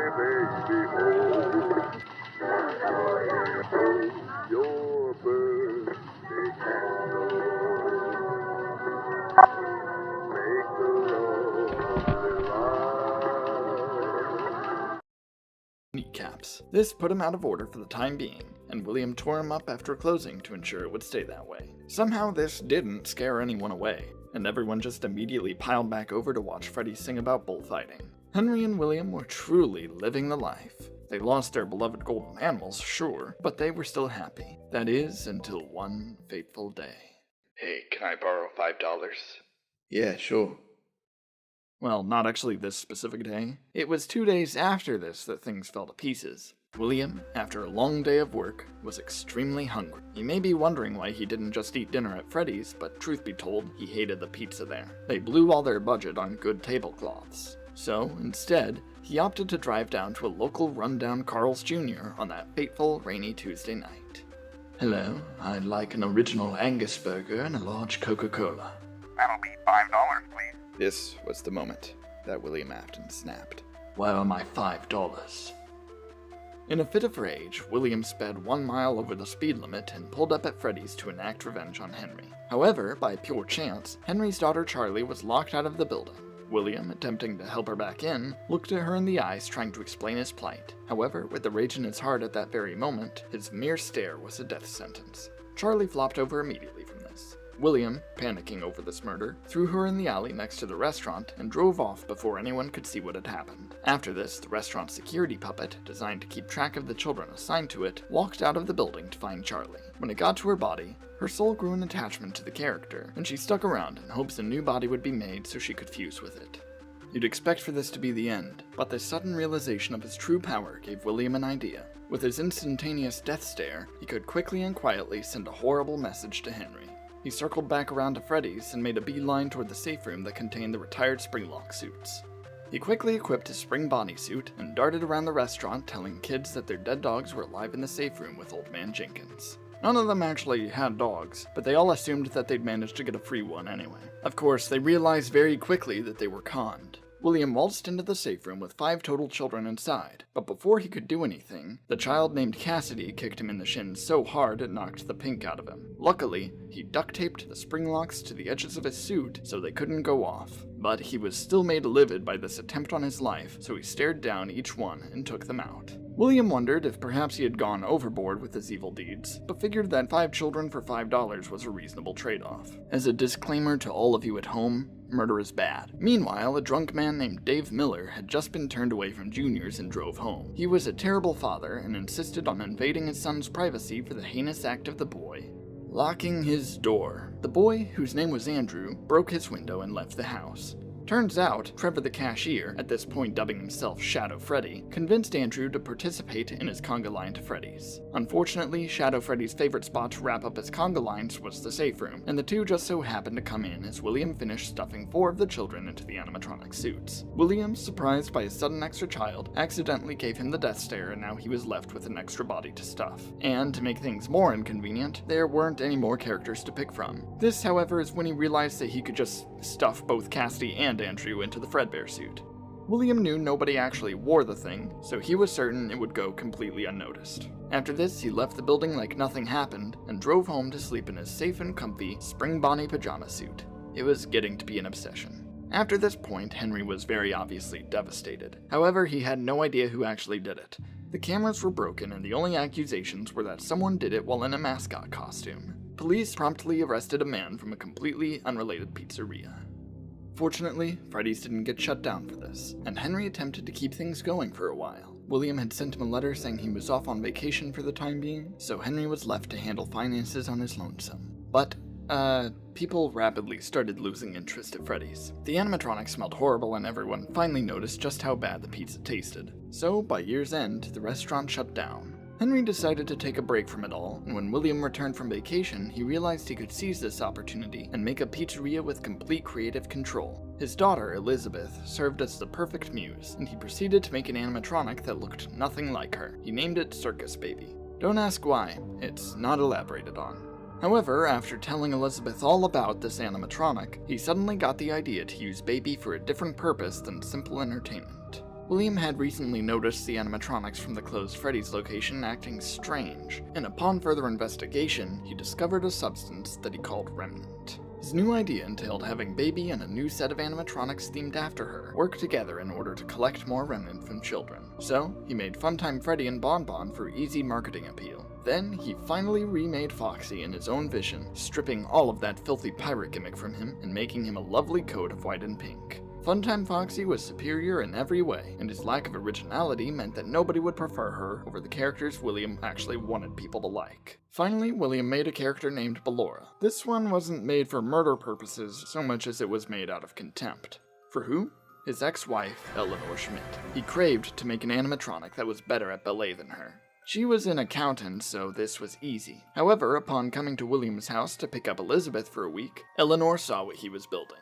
Your birthday candle. Make the lovely light. Kneecaps. This put him out of order for the time being, and William tore him up after closing to ensure it would stay that way. Somehow this didn't scare anyone away, and everyone just immediately piled back over to watch Freddy sing about bullfighting. Henry and William were truly living the life. They lost their beloved golden animals, sure, but they were still happy. That is, until one fateful day. Hey, can I borrow $5? Yeah, sure. Well, not actually this specific day. It was 2 days after this that things fell to pieces. William, after a long day of work, was extremely hungry. You may be wondering why he didn't just eat dinner at Freddy's, but truth be told, he hated the pizza there. They blew all their budget on good tablecloths. So, instead, he opted to drive down to a local rundown Carl's Jr. on that fateful, rainy Tuesday night. Hello, I'd like an original Angus burger and a large Coca-Cola. That'll be $5, please. This was the moment that William Afton snapped. Where are my $5? In a fit of rage, William sped 1 mile over the speed limit and pulled up at Freddy's to enact revenge on Henry. However, by pure chance, Henry's daughter Charlie was locked out of the building. William, attempting to help her back in, looked at her in the eyes trying to explain his plight. However, with the rage in his heart at that very moment, his mere stare was a death sentence. Charlie flopped over immediately from this. William, panicking over this murder, threw her in the alley next to the restaurant and drove off before anyone could see what had happened. After this, the restaurant's security puppet, designed to keep track of the children assigned to it, walked out of the building to find Charlie. When it got to her body, her soul grew an attachment to the character, and she stuck around in hopes a new body would be made so she could fuse with it. You'd expect for this to be the end, but the sudden realization of his true power gave William an idea. With his instantaneous death stare, he could quickly and quietly send a horrible message to Henry. He circled back around to Freddy's and made a beeline toward the safe room that contained the retired Springlock suits. He quickly equipped his spring bodysuit and darted around the restaurant telling kids that their dead dogs were alive in the safe room with Old Man Jenkins. None of them actually had dogs, but they all assumed that they'd managed to get a free one anyway. Of course, they realized very quickly that they were conned. William waltzed into the safe room with 5 total children inside, but before he could do anything, the child named Cassidy kicked him in the shins so hard it knocked the pink out of him. Luckily, he duct-taped the spring locks to the edges of his suit so they couldn't go off, but he was still made livid by this attempt on his life, so he stared down each one and took them out. William wondered if perhaps he had gone overboard with his evil deeds, but figured that 5 children for $5 was a reasonable trade-off. As a disclaimer to all of you at home, murder is bad. Meanwhile, a drunk man named Dave Miller had just been turned away from juniors and drove home. He was a terrible father and insisted on invading his son's privacy for the heinous act of the boy locking his door. The boy, whose name was Andrew, broke his window and left the house. Turns out, Trevor the cashier, at this point dubbing himself Shadow Freddy, convinced Andrew to participate in his conga line to Freddy's. Unfortunately, Shadow Freddy's favorite spot to wrap up his conga lines was the safe room, and the two just so happened to come in as William finished stuffing 4 of the children into the animatronic suits. William, surprised by his sudden extra child, accidentally gave him the death stare, and now he was left with an extra body to stuff. And to make things more inconvenient, there weren't any more characters to pick from. This, however, is when he realized that he could just stuff both Cassidy and Andrew into the Fredbear suit. William knew nobody actually wore the thing, so he was certain it would go completely unnoticed. After this, he left the building like nothing happened, and drove home to sleep in his safe and comfy spring bonnie pajama suit. It was getting to be an obsession. After this point, Henry was very obviously devastated. However, he had no idea who actually did it. The cameras were broken, and the only accusations were that someone did it while in a mascot costume. Police promptly arrested a man from a completely unrelated pizzeria. Fortunately, Freddy's didn't get shut down for this, and Henry attempted to keep things going for a while. William had sent him a letter saying he was off on vacation for the time being, so Henry was left to handle finances on his lonesome. But, people rapidly started losing interest at Freddy's. The animatronics smelled horrible and everyone finally noticed just how bad the pizza tasted. So, by year's end, the restaurant shut down. Henry decided to take a break from it all, and when William returned from vacation, he realized he could seize this opportunity and make a pizzeria with complete creative control. His daughter, Elizabeth, served as the perfect muse, and he proceeded to make an animatronic that looked nothing like her. He named it Circus Baby. Don't ask why, it's not elaborated on. However, after telling Elizabeth all about this animatronic, he suddenly got the idea to use Baby for a different purpose than simple entertainment. William had recently noticed the animatronics from the closed Freddy's location acting strange, and upon further investigation, he discovered a substance that he called Remnant. His new idea entailed having Baby and a new set of animatronics themed after her work together in order to collect more Remnant from children. So, he made Funtime Freddy and Bon Bon for easy marketing appeal. Then, he finally remade Foxy in his own vision, stripping all of that filthy pirate gimmick from him and making him a lovely coat of white and pink. Funtime Foxy was superior in every way, and his lack of originality meant that nobody would prefer her over the characters William actually wanted people to like. Finally, William made a character named Ballora. This one wasn't made for murder purposes so much as it was made out of contempt. For who? His ex-wife, Eleanor Schmidt. He craved to make an animatronic that was better at ballet than her. She was an accountant, so this was easy. However, upon coming to William's house to pick up Elizabeth for a week, Eleanor saw what he was building.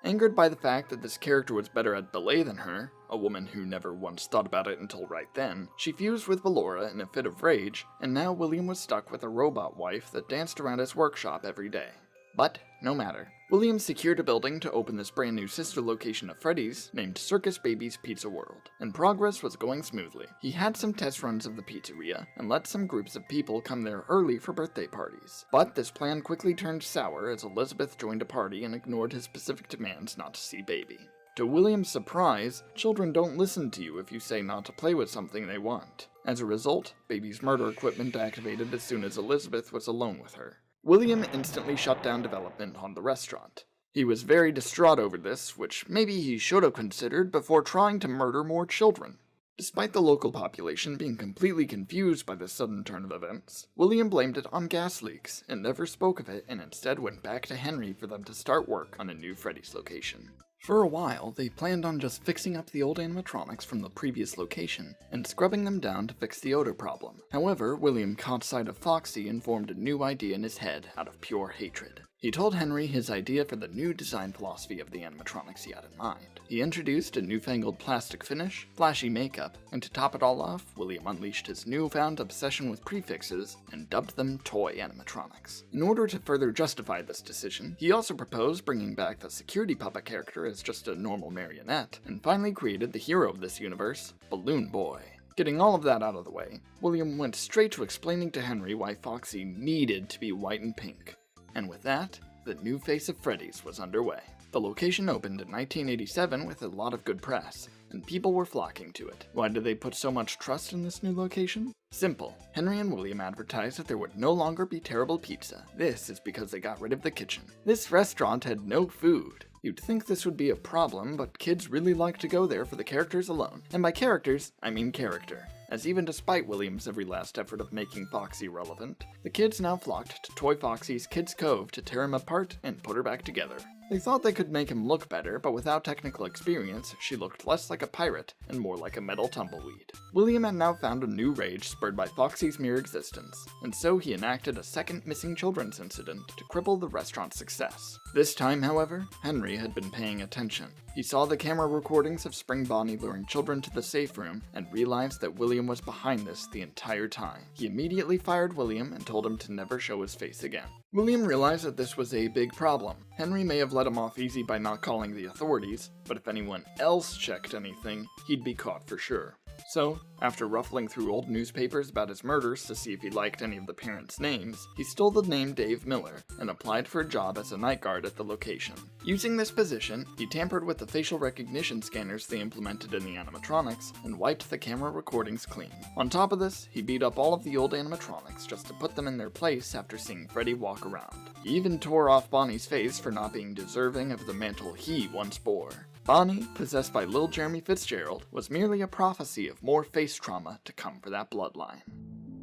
Angered by the fact that this character was better at ballet than her, a woman who never once thought about it until right then, she fused with Ballora in a fit of rage, and now William was stuck with a robot wife that danced around his workshop every day. But, no matter. William secured a building to open this brand new sister location of Freddy's, named Circus Baby's Pizza World, and progress was going smoothly. He had some test runs of the pizzeria, and let some groups of people come there early for birthday parties. But this plan quickly turned sour as Elizabeth joined a party and ignored his specific demands not to see Baby. To William's surprise, children don't listen to you if you say not to play with something they want. As a result, Baby's murder equipment activated as soon as Elizabeth was alone with her. William instantly shut down development on the restaurant. He was very distraught over this, which maybe he should have considered before trying to murder more children. Despite the local population being completely confused by this sudden turn of events, William blamed it on gas leaks and never spoke of it and instead went back to Henry for them to start work on a new Freddy's location. For a while, they planned on just fixing up the old animatronics from the previous location and scrubbing them down to fix the odor problem. However, William caught sight of Foxy and formed a new idea in his head out of pure hatred. He told Henry his idea for the new design philosophy of the animatronics he had in mind. He introduced a newfangled plastic finish, flashy makeup, and to top it all off, William unleashed his newfound obsession with prefixes and dubbed them toy animatronics. In order to further justify this decision, he also proposed bringing back the security puppet character as just a normal marionette, and finally created the hero of this universe, Balloon Boy. Getting all of that out of the way, William went straight to explaining to Henry why Foxy needed to be white and pink. And with that, the new face of Freddy's was underway. The location opened in 1987 with a lot of good press, and people were flocking to it. Why did they put so much trust in this new location? Simple. Henry and William advertised that there would no longer be terrible pizza. This is because they got rid of the kitchen. This restaurant had no food. You'd think this would be a problem, but kids really like to go there for the characters alone. And by characters, I mean character. As even despite William's every last effort of making Foxy relevant, the kids now flocked to Toy Foxy's Kids Cove to tear him apart and put her back together. They thought they could make him look better, but without technical experience, she looked less like a pirate and more like a metal tumbleweed. William had now found a new rage spurred by Foxy's mere existence, and so he enacted a second missing children's incident to cripple the restaurant's success. This time, however, Henry had been paying attention. He saw the camera recordings of Spring Bonnie luring children to the safe room and realized that William was behind this the entire time. He immediately fired William and told him to never show his face again. William realized that this was a big problem. Henry may have let him off easy by not calling the authorities, but if anyone else checked anything, he'd be caught for sure. So, after ruffling through old newspapers about his murders to see if he liked any of the parents' names, he stole the name Dave Miller and applied for a job as a night guard at the location. Using this position, he tampered with the facial recognition scanners they implemented in the animatronics and wiped the camera recordings clean. On top of this, he beat up all of the old animatronics just to put them in their place after seeing Freddy walk around. He even tore off Bonnie's face for not being deserving of the mantle he once bore. Bonnie, possessed by Lil Jeremy Fitzgerald, was merely a prophecy of more face trauma to come for that bloodline.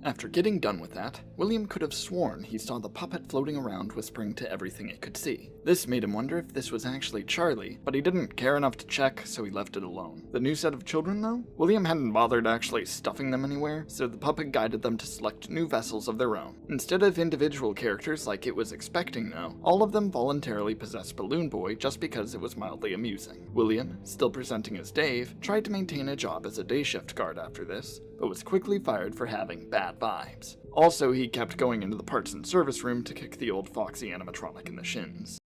After getting done with that, William could have sworn he saw the puppet floating around whispering to everything it could see. This made him wonder if this was actually Charlie, but he didn't care enough to check, so he left it alone. The new set of children, though? William hadn't bothered actually stuffing them anywhere, so the puppet guided them to select new vessels of their own. Instead of individual characters like it was expecting, though, all of them voluntarily possessed Balloon Boy just because it was mildly amusing. William, still presenting as Dave, tried to maintain a job as a day shift guard after this, but was quickly fired for having bad vibes. Also, he kept going into the parts and service room to kick the old Foxy animatronic in the shins.